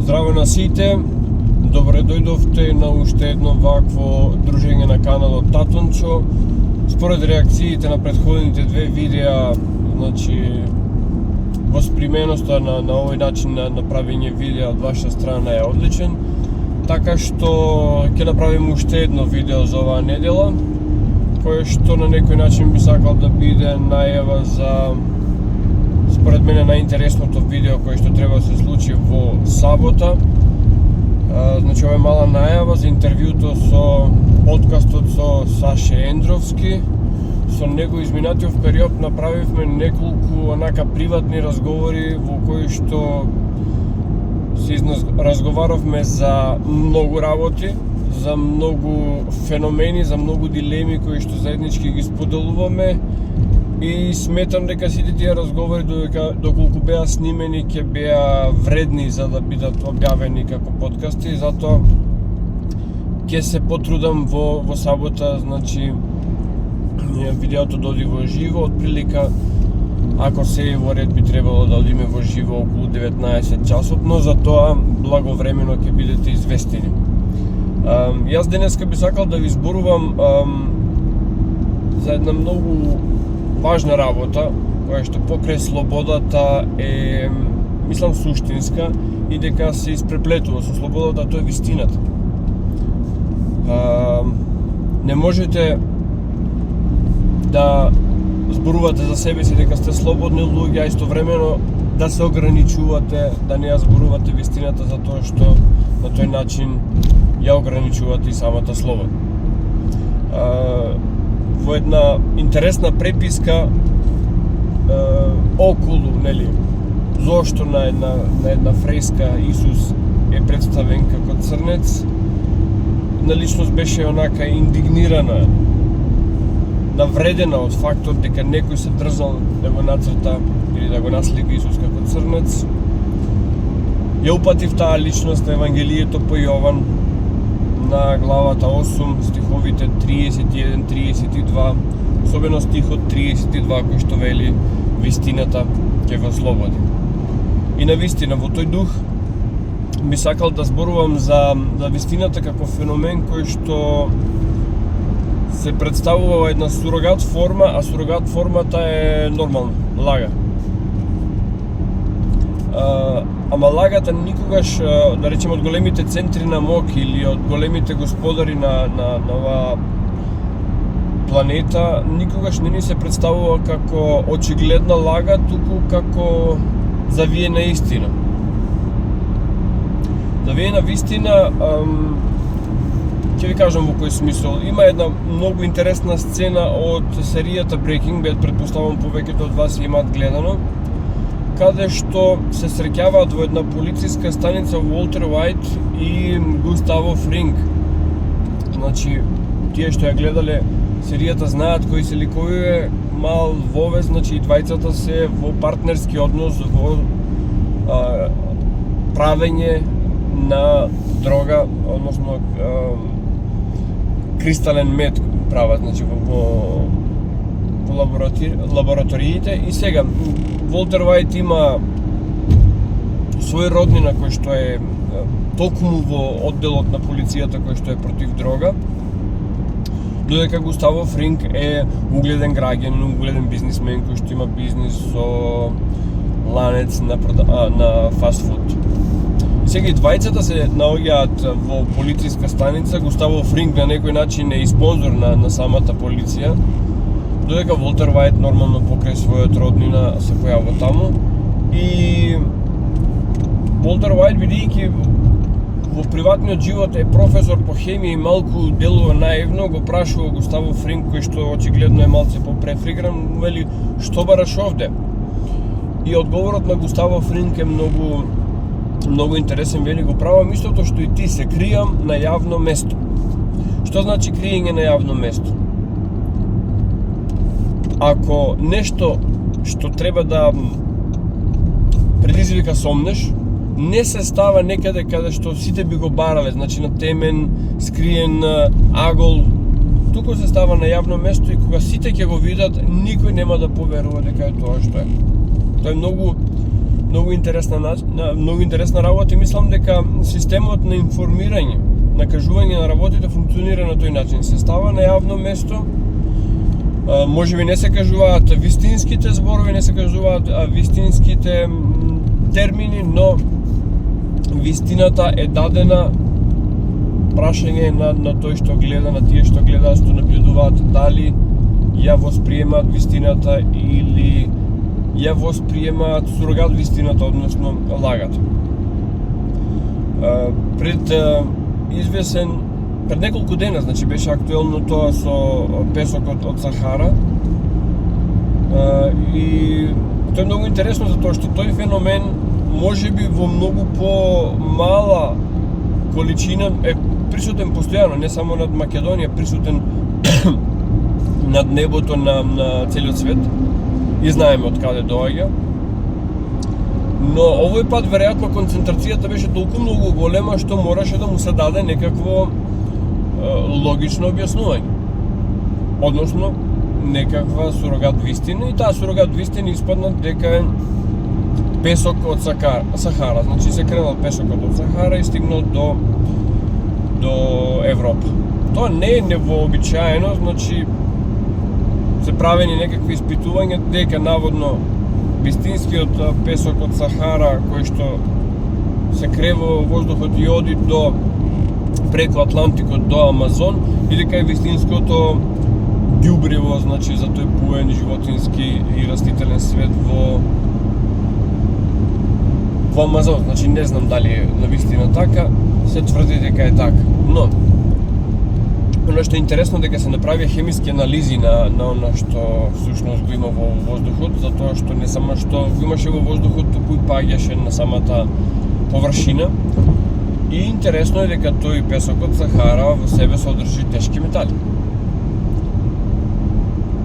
Здраво на сите, добре дојдовте на уште едно вакво дружење на каналот Татончо. Според реакциите на претходните две видеа, значи восприменоста на овој начин на правење видеа од ваша страна е одличен, така што ќе направиме уште едно видео за оваа недела, кое што на некој начин би сакал да биде најава за, според мене, најинтересното видео кое што треба да се случи во сабота. Значи, ова е мала најава за интервјуто со подкастот со Саше Ендровски. Со него изминатиот период направивме неколку онака приватни разговори во кои што се разговаравме за многу работи, за многу феномени, за многу дилеми кои што заеднички ги споделуваме, и сметам дека сите тие разговори, доколку беа снимени, ќе беа вредни за да бидат објавени како подкасти, затоа ќе се потрудам во сабота, значи видеото да оди во живо, отприлика, ако се е во ред, би требало да одиме во живо околу 19 часот, но за тоа благовремено ќе бидете известени. Јас денеска би сакал да ви зборувам за една многу важна работа, која што покрај слободата е, мислам, суштинска и дека се испреплетува со слободата, тоа е вистината. Не можете да зборувате за себе си дека сте слободни луѓе, а истовремено да се ограничувате, да не ја зборувате вистината, затоа што на тој начин ја ограничувате и самата слобода. Во една интересна преписка околу, нели, зошто на една фреска Исус е представен како црнец, една личност беше онака индигнирана, навредена од фактот дека некој се дрзнал да го нацрта или да го наслика Исус како црнец. Ја упатив таа личност на Евангелието по Јован, на главата 8, стиховите 31-32, особено стихот 32, кој што вели вистината ќе го слободи. И навистина, во тој дух би сакал да зборувам за вистината како феномен кој што се представува во една сурогат форма, а сурогат формата е нормална, лага. Ама лагата никогаш, да речем, од големите центри на мок или од големите господари на оваа планета, никогаш не ни се представува како очигледна лага, туку како завиена истина. Завиена вистина, ќе ви кажам во кој смисол. Има една многу интересна сцена од серијата Breaking Bad, претпоставам повеќето од вас имаат гледано, каде што се среќаваат во една полициска станица Волтер Уајт и Густаво Фринг. Значи, тие што ја гледале серијата знаат кои се ликовиве, мал вовез, значи и двајцата се во партнерски однос во правење на дрога, односно кристален мед прават, значи во лабораториите. И сега Волтер Уајт има свој роднина кој што е токму во одделот на полицијата кој што е против дрога, додека Густаво Фринг е угледен граѓанин, угледен бизнисмен кој што има бизнис со ланец на фастфуд. И сега и двајцата се наоѓаат во полициска станица. Густаво Фринг на некој начин е и спонзор на самата полиција, додека Волтер Уајт нормално покрај својот роднина се појавува таму. И Волтер Уајт, бидејќи во приватниот живот е професор по хемија и малку делува наивно, го прашува Густаво Фринг, кој што очигледно е малце попрефригран, вели, што бараш овде? И одговорот на Густаво Фринг е многу интересен, вели, го правам истото што и ти, се кријам на јавно место. Што значи криење на јавно место? Ако нешто што треба да предизвика сомнеш, не се става некаде каде што сите би го барале, значи на темен, скриен агол, туку се става на јавно место и кога сите ќе го видат, никој нема да поверува дека е тоа што е. Тоа е многу многу интересна работа и мислам дека системот на информирање, на кажување на работите функционира на тој начин. Се става на јавно место, можеби не се кажуваат вистинските зборови, не се кажуваат вистинските термини, но вистината е дадена. Прашање на тој што гледа, на тие што гледаат, што наблюдуваат, дали ја восприемаат вистината или ја восприемаат сурогат вистината, односно лагата. Пред неколку дена, значи беше актуелно тоа со песокот од Сахара. И тоа е многу интересно затоа што тој феномен можеби во многу помала количина е присутен постојано, не само над Македонија, присутен над небото на целиот свет и знаеме од каде доаѓа. Но овој пат веројатно концентрацијата беше толку многу голема што мораше да му се даде некакво логично објаснување. Односно некаква сурогат вистина, и таа сурогат вистина испадна дека е песок од Сахара. Значи се кренал песокот од Сахара и стигнал до Европа. Тоа не е невообичаено, значи се правени некакви испитувања дека наводно вистинскиот песок од Сахара, кој што се крева во воздухот и оди преку Атлантикот до Амазон, и дека е вистинското ѓубриво, значи за тој буен животински и растителен свет во Амазон. Значи не знам дали е навистина така, се тврди дека е така. Но оно што е интересно дека се направија хемиски анализи на она што всушност го има во воздухот, затоа што не само што го имаше во воздухот, туку и паѓаше на самата површина. И интересно е дека тој песок од Сахара во себе содржи тешки метали.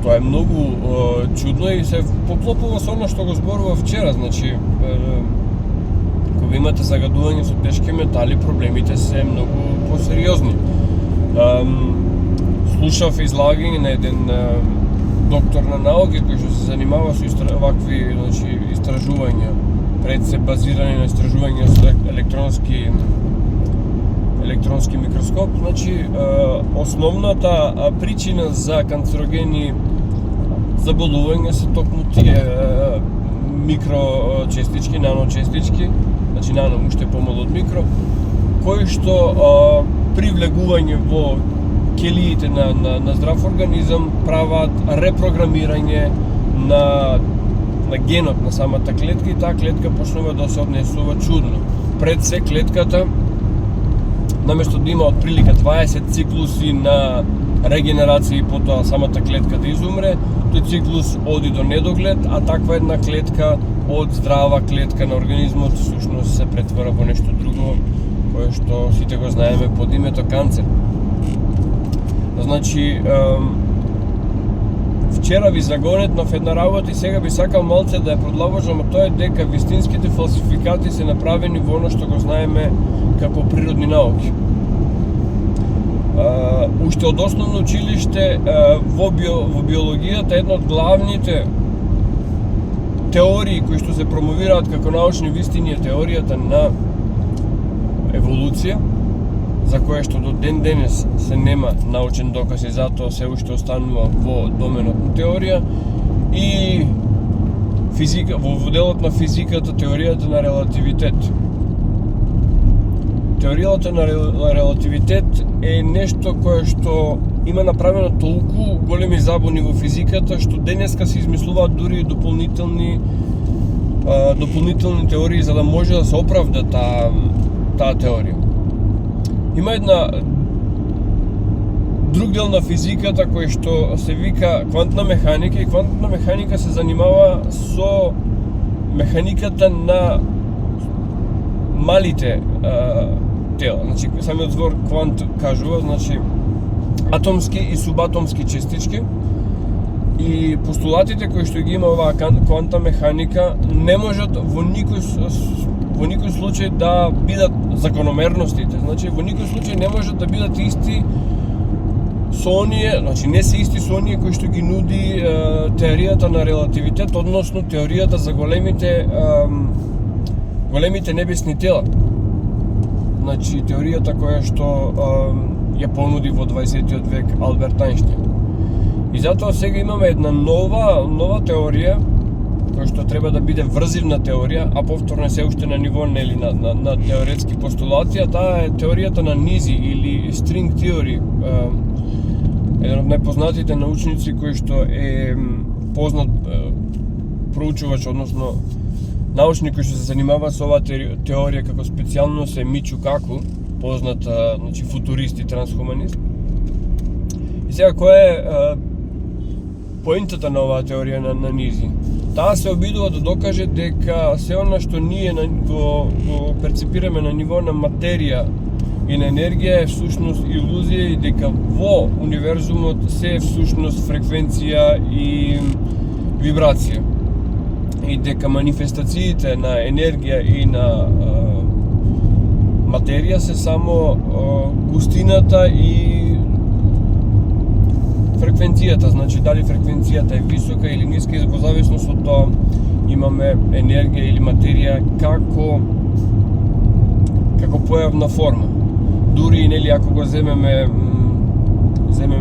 Тоа е многу чудно и се поклопува со она што го зборува вчера, значи кога имате загадување со тешки метали, проблемите се многу посериозни. Слушав излагање на еден доктор на науки кој што се занимава со вакви, значи, истражувања, пред се базирани на истражувања со електронски микроскоп. Значи основната причина за канцерогени заболувања се токму тие микрочестички, наночестички, значи нано уште помало од микро, кои што при влегување во келиите на здрав организам прават репрограмирање на генот на самата клетка и таа клетка почнува да се однесува чудно. Пред се клетката, наместо да има отприлика 20 циклуси на регенерација и потоа самата клетка да изумре, тој циклус оди до недоглед, а таква една клетка од здрава клетка на организмот всушност се претвара во нешто друго, кое што сите го знаеме под името канцер. Значи, вчера ви загонетнав една работа и сега би сакал малце да ја продолжам, а тоа е дека вистинските фалсификати се направени во оно што го знаеме како природни науки. Уште од основно училиште во биологијата една од главните теории кои што се промовираат како научни вистини е теоријата на еволуција, за која што до ден денес се нема научен доказ и затоа се уште останува во доменот на теорија, и физика, во делот на физиката теоријата на релативитет. Теоријата на релативитет е нешто кое што има направено толку големи забуни во физиката што денеска се измислуваат дури дополнителни теории за да може да се оправда таа теорија. Има една друг дел на физиката кој што се вика квантна механика, и квантна механика се занимава со механиката на малите тела. Значи, самиот збор квант кажува, значи, атомски и субатомски частички, и постулатите кои што ги има оваа квантна механика не можат во никој случај да бидат закономерностите. Значи, во никој случај не можат да бидат исти со оние, значи не се исти со оние кои што ги нуди теоријата на релативитет, односно теоријата за големите големите небесни тела. Значи теоријата која што ја понуди во 20 век Алберт Ајнштајн. И затоа сега имаме една нова теорија која што треба да биде врзивна теорија, а повторно се уште на ниво на теоретски постулати, а таа е теоријата на низи или string theory. Еден од најпознатите научници кој што е познат проучувач, односно научник кој што се занимава со оваа теорија како специјално се Мичио Каку, познат футурист и трансхуманист. И сега која е поентата на оваа теорија на низи? Таа се обидува да докаже дека се она што ние го перцепираме на ниво на материја и на енергија е всушност илузија и дека во универзумот се е всушност фреквенција и вибрација. И дека манифестациите на енергија и на материја се само густината и фреквенцијата, значи дали фреквенцијата е висока или ниска, и во зависност од тоа имаме енергија или материја како појавна форма. Дури нели ако го земеме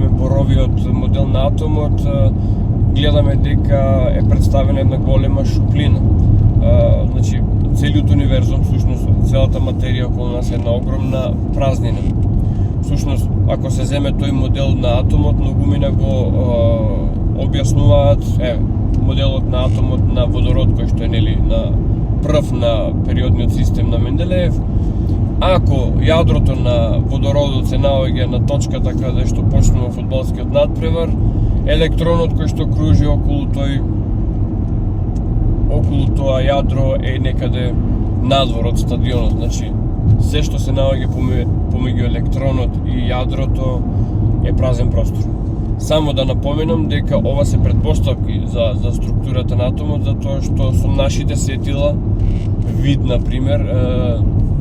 боровиот модел на атомот, гледаме дека е представена една голема шуплина. Значи целиот универзум, всушност целата материја околу нас е една огромна празнина. Всушност, ако се земе тој модел на атомот, многумина го објаснуваат, моделот на атомот на водород, кој што е нели на прв на периодниот систем на Менделеев. Ако јадрото на водородот се наоѓа на точката каде што почнува фудбалскиот надпревар, електронот кој што кружи околу тоа јадро е некаде надвор од стадионот. Значи, се што се наоѓа помеѓу електронот и јадрото е празен простор. Само да напоменам дека ова се предпоставки за структурата на атомот, затоа што со нашите сетила вид, например,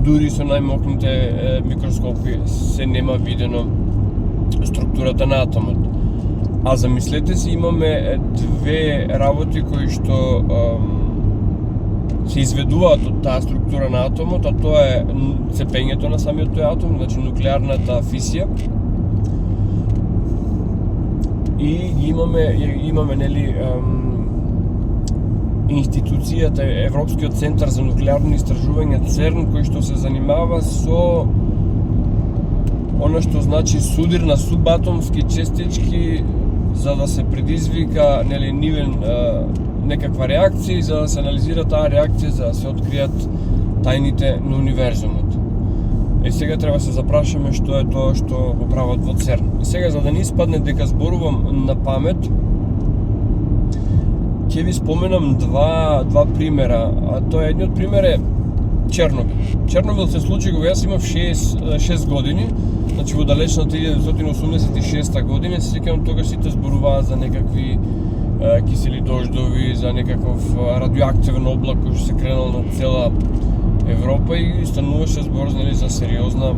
дури со најмокните микроскопи се нема видено структурата на атомот. А замислете си, имаме две работи кои што се изведуваат од таа структура на атомот, а тоа е цепењето на самиот тој атом, значи нуклеарната фисија. И имаме нели институцијата Европскиот центар за нуклеарни истражувања ЦЕРН, кој што се занимава со она што значи судир на субатомски честички, за да се предизвика нели нивен некаква реакција, за да се анализира таа реакција, за да се откријат тајните на универзумот. И сега треба се запрашаме што е тоа што го прават во ЦЕРН. И сега, за да не испадне дека зборувам на памет, ќе ви споменам два примера. А тоа едниот пример е Чернобил. Чернобил се случи кога јас имав 6 години, значи во далечната 1986 година. Се сеќавам тогаш сите зборуваа за некакви кисели дождови, за некаков радиоактивен облак кој што се кренал на цела Европа и стануваше збор за сериозна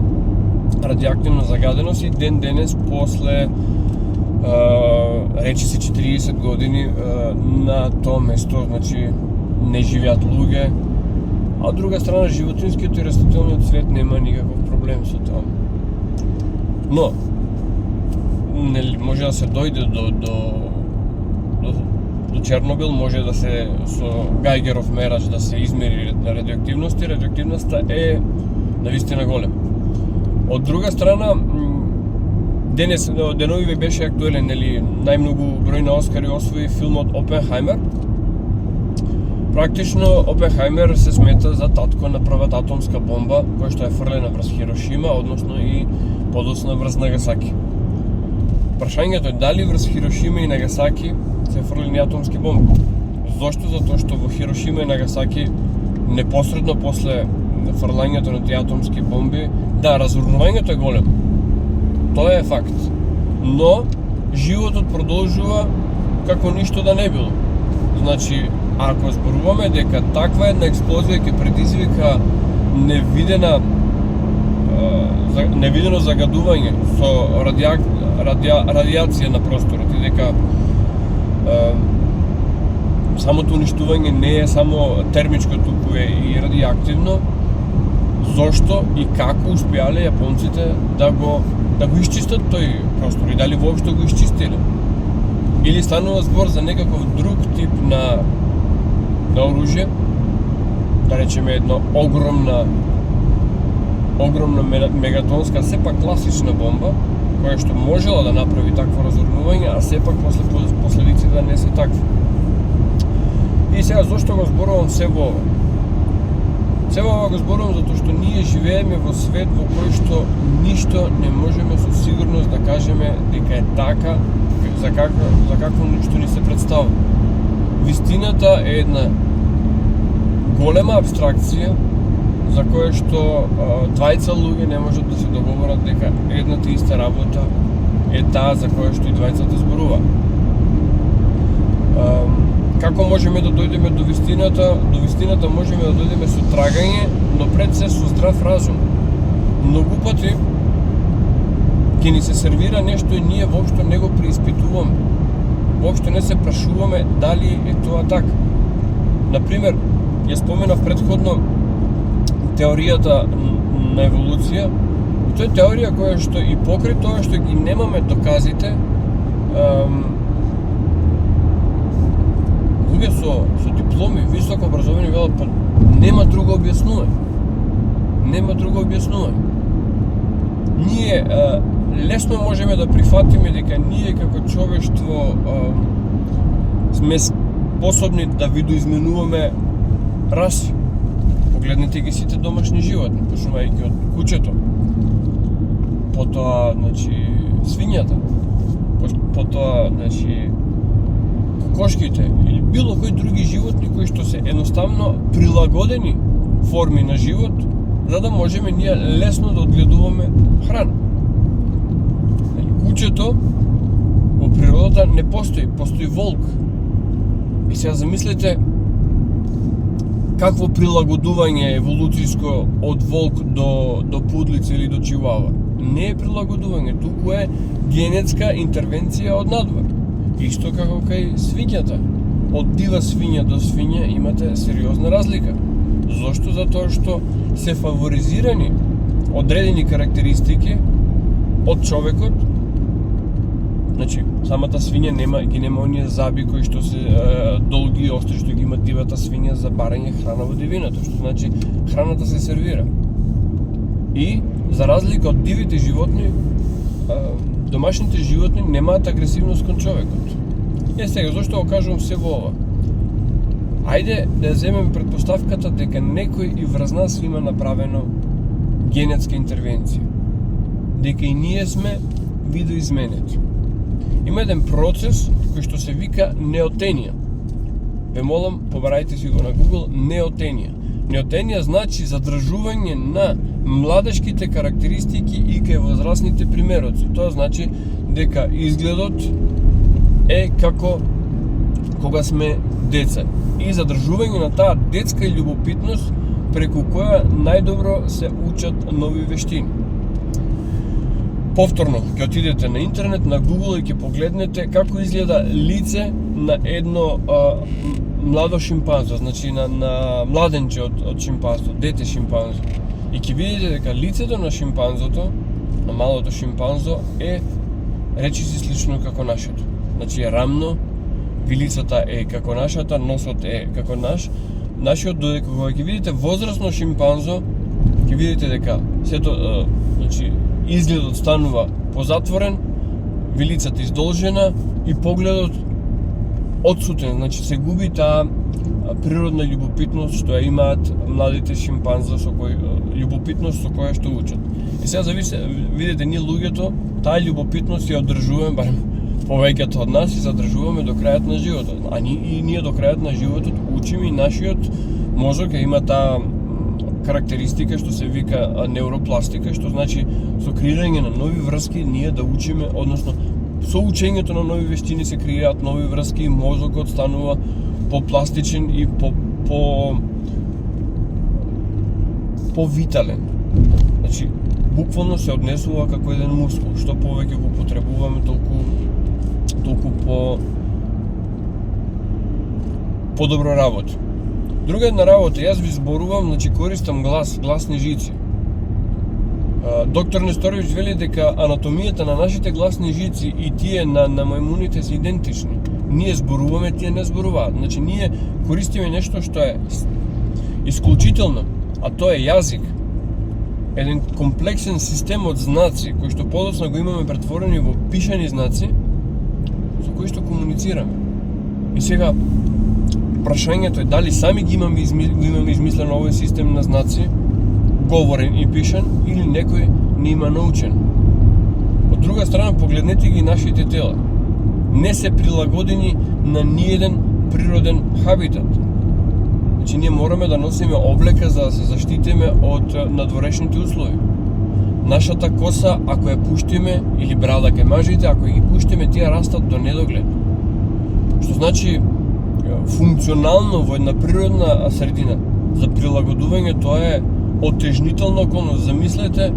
радиоактивна загаденост. И ден денес после речиси 40 години на тоа место, значи не живеат луѓе, а од друга страна животинскиот и растителниот свет нема никаков проблем со тоа. Но нели може да се дојде до Чернобил, може да се со Гајгеров мерач да се измери радиоактивност, и радиоактивноста е навистина голема. Од друга страна, деновиве беше актуелен, нели, најмногу број на Оскари освои филмот Опенхајмер. Практично Опенхајмер се смета за татко на првата атомска бомба, која што е фрлена врз Хирошима, односно и подоцна врз Нагасаки. Прашањето е дали врз Хирошима и Нагасаки се фрлени атомски бомби. Зошто? Затоа што во Хирошима и Нагасаки непосредно после фрлањето на тие атомски бомби, да, разурнувањето е големо. Тоа е факт. Но животот продолжува како ништо да не било. Значи, ако зборуваме дека таква една експлозија ќе предизвика невидено загадување со радиација на просторот, и дека самото уништување не е само термичко, туку е и радиоактивно. Зошто и како успеале јапонците да го исчистат тој простор и дали воопшто го исчистиле? Или станува збор за некаков друг тип на оружје, да речеме една огромна мегатонска, сепак класична бомба, која што можела да направи такво разорнување, а сепак после последиците не се такви. И сега зошто го зборувам сево ова? Сево ова го зборувам затоа што ние живееме во свет во кој што ништо не можеме со сигурност да кажеме дека е така за какво што ни се представува. Вистината е една голема абстракција за која што двајца луѓе не можат да се договорат дека едната иста работа е таа за која што и двајцата зборуваат. Како можеме да дојдеме до вистината? До вистината можеме да дојдеме со трагање, но пред се со здрав разум. Многу пати ќе ни се сервира нешто и ние воопшто не го преиспитуваме. Воопшто не се прашуваме дали е тоа така. Например, ја споменав претходно теоријата на еволуција. Тоа е теорија која што и покрај тоа што ги немаме доказите, луѓе со дипломи, високо образовани велат, па нема друго објаснување. Нема друго објаснување. Ние лесно можеме да прифатиме дека ние како човештво сме способни да видоизменуваме раси. Погледнете ги сите домашни животни, почнувајќи од кучето, потоа, свињата, потоа, кокошките или било кои други животни кои што се едноставно прилагодени форми на живот, за да можеме ние лесно да одгледуваме храна. Кучето во природата не постои, постои волк. И сега замислете какво прилагодување еволуцијско од волк до пудлица или до чивава. Не е прилагодување, туку е генетска интервенција од надвор. Исто како кај свињата. Од дива свиња до свиња имате сериозна разлика. Зошто? Затоа што се фаворизирани одредени карактеристики од човекот. Самата свиња ги нема оние заби кои што се долги и остри што ги има дивата свиња за барање храна во дивината, што значи храната се сервира. И за разлика од дивите животни, домашните животни немаат агресивност кон човекот. Сега, зашто го кажувам се во ова? Ајде да земеме предпоставката дека некој и врз нас има направено генетска интервенција. Дека и ние сме видоизменети. Има еден процес кој што се вика неотенија. Ве молам, побарајте си го на Google, неотенија. Неотенија значи задржување на младешките карактеристики и кај возрастните примероци. Тоа значи дека изгледот е како кога сме деца. И задржување на таа детска љубопитност преку која најдобро се учат нови вештини. Повторно, ќе отидете на интернет, на Google и ќе погледнете како изгледа лице на едно младо шимпанзо, значи на младенче од шимпанзо, дете шимпанзо. И ќе видите дека лицето на шимпанзото, на малото шимпанзо, е речиси слично како нашето. Значи е рамно, вилицата е како нашата, носот е како нашиот, додека кога ќе видите возрасно шимпанзо, ќе видите дека сето, изгледот станува позатворен, вилицата издолжена и погледот одсутен, значи се губи таа природна љубопитност што ја имаат младите шимпанза љубопитност со која што учат. И сега видите ние луѓето, таа љубопитност ја одржуваме, барем повеќето од нас и задржуваме до крајот на животот. А ние до крајот на животот учиме и нашиот мозок има таа карактеристика што се вика невропластика, што значи со креирање на нови врски ние да учиме, односно со учењето на нови вештини се креираат нови врски и мозокот станува попластичен и повитален. Значи, буквално се однесува како еден мускул. Што повеќе го потребуваме, толку подобро работи. Друга една работа, јас ви зборувам, значи користам гласни жици. Доктор Несторович вели дека анатомијата на нашите гласни жици и тие на мајмуните се идентични. Ние зборуваме, тие не зборуваат. Значи ние користиме нешто што е исклучително, а тоа е јазик. Еден комплексен систем од знаци, кои што подоцна го имаме претворени во пишани знаци, со кои што комуницираме. И сега, прашањето е дали сами ги имаме измислен овој систем на знаци, говорен и пишан, или некој не има научен. Од друга страна, погледнете ги нашите тела. Не се прилагодени на ниеден природен хабитат. Значи, ние мораме да носиме облека за да се заштитиме од надворешните услови. Нашата коса, ако ја пуштиме, или брада кај мажите, ако ги пуштиме, тие растат до недоглед. Што значи, функционално во една природна средина, за прилагодување тоа е отежнителна околност. Замислете,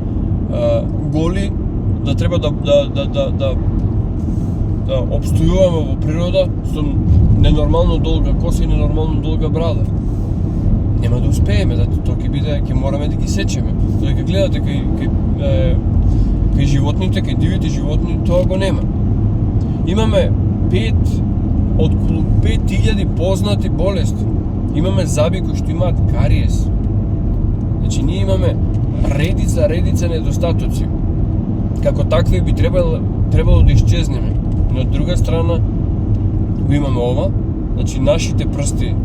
голи, да треба да обстојуваме во природа со ненормално долга коса и ненормално долга брада. Нема да успееме, затоа тоа ќе мораме да ги сечеме. Додека гледате кај животните, кај дивите животни, тоа го нема. Имаме околу 5000 познати болести. Имаме заби кои што имаат кариес. Значи ние имаме редица недостатоци. Како такви би требало да исчезнеме. Но од друга страна го имаме ова, значи нашите прсти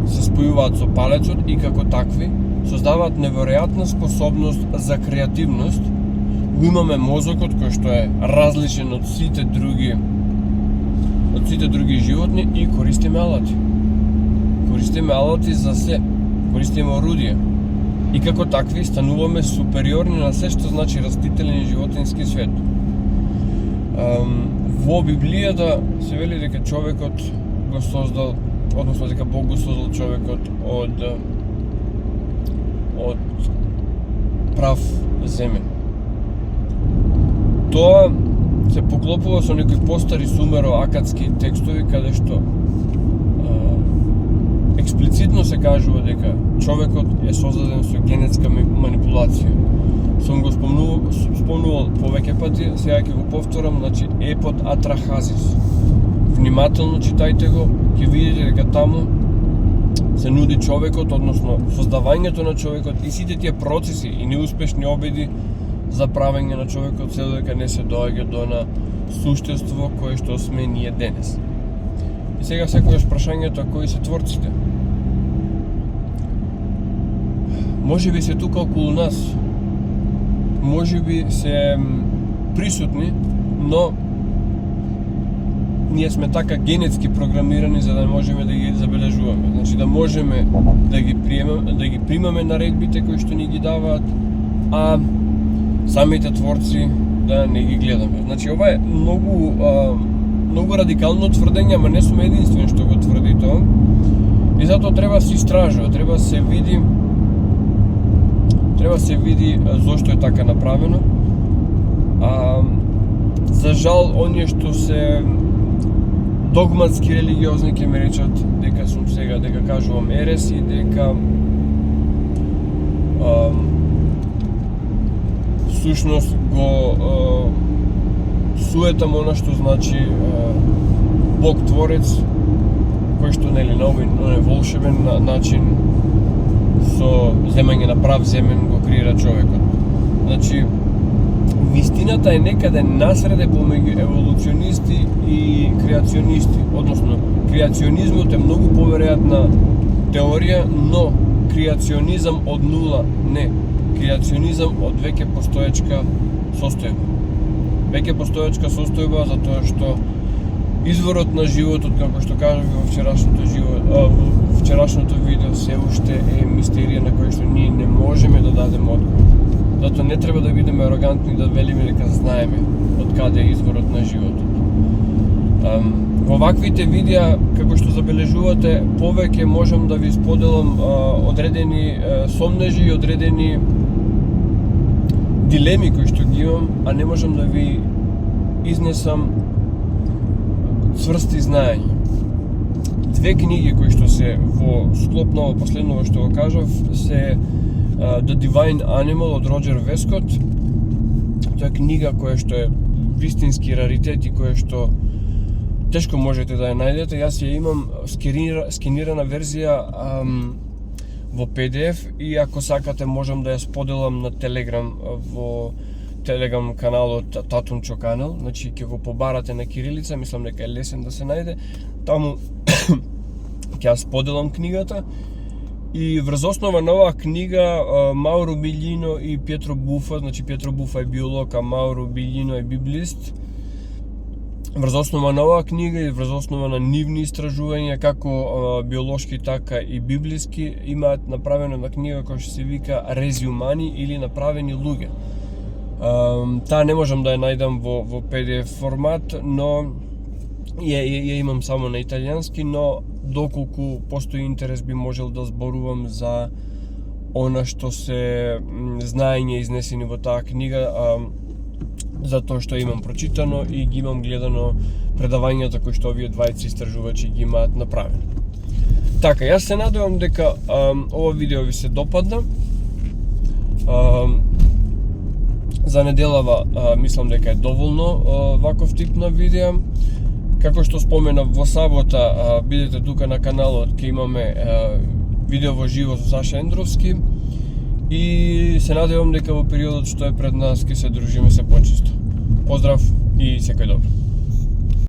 се спојуваат со палецот и како такви создаваат неверојатна способност за креативност. Го имаме мозокот кој што е различен од сите други животни и користиме алати. Користиме алати за се, користиме орудија. И како такви стануваме супериорни на се што значи растителен и животински свет. Во Библијата се вели дека човекот го создал, односно дека Бог го создал човекот од прав земен. Тоа се поклопува со некои постари сумеро-акадски текстови каде што експлицитно се кажува дека човекот е создаден со генетска манипулација. Сум го спомнувал повеќе пати, сега ќе го повторам, значи епот Атрахазис. Внимателно читајте го, ќе видите дека таму се нуди човекот, односно создавањето на човекот и сите тие процеси и неуспешни обиди за правење на човекот, се додека не се доаѓа до на суштество кое што сме ние денес. И сега секогаш прашањето кои се творците. Може би се тука околу нас, може би се присутни, но ние сме така генетски програмирани за да можеме да ги забележуваме. Значи да можеме да ги примаме наредбите кои што ни ги даваат, а самите творци да не ги гледаме. Значи ова е многу радикално тврдење, ама не сум единствен што го тврди тоа. И затоа треба да се истражува, треба да се види зошто е така направено. За жал, оние што се догматски религиозни ќе ме речат дека сум сега, дека кажувам ерес и дека всушност го суетам она што значи Бог Творец, кој што на овој волшебен начин со земање на прав земен го креира човекот. Значи, вистината е некаде насреде помеѓу еволуционисти и креационисти. Односно, креационизмот е многу поверојатна теорија, но креационизам од нула не. Креационизам од веќе постоечка состојба. Веќе постоечка состојба затоа што изворот на животот, како што кажав во вчерашното видео, се уште е мистерија на која што ние не можеме да дадеме одговор. Затоа не треба да бидеме арогантни да велиме дека знаеме од каде е изворот на животот. Во ваквите видеа, како што забележувате, повеќе можам да ви споделам одредени сомнежи и одредени дилеми кои што ги имам, а не можам да ви изнесам цврсти знаења. две книги кои што се во склоп на последново што го кажав се The Divine Animal од Роджер Вескот. Тоа е книга која што е вистински раритет и која што тешко можете да ја најдете. Јас ја имам скенирана верзија во PDF и ако сакате можам да ја споделам на Телеграм во Телеграм каналот Татунчо канал, значи ќе го побарате на кирилица, мислам дека е лесен да се најде. Таму ќе ја споделам книгата и врз основа на оваа книга Мауро Билјино и Пјетро Буфа, значи Пјетро Буфа е биолог, а Мауро Билјино е библист. Врз основа на оваа книга и врз основа на нивни истражувања, како биолошки, така и библиски, имаат направена една книга која што се вика Рези умани или Направени луѓе. Таа не можам да ја најдам во PDF формат, но ја имам само на италијански, но доколку постои интерес би можел да зборувам за она што се знаење изнесени во таа книга, затоа што имам прочитано и ги имам гледано предавањата кои што овие двајци истражувачи ги имаат направени. Така, јас се надевам дека ова видео ви се допадна. За неделава мислам дека е доволно ваков тип на видео. Како што споменав, во сабота бидете тука на каналот, ќе имаме видео во живо со Саша Ендровски и се надевам дека во периодот што е пред нас ќе се дружиме се почесто. Поздрав и секој добро.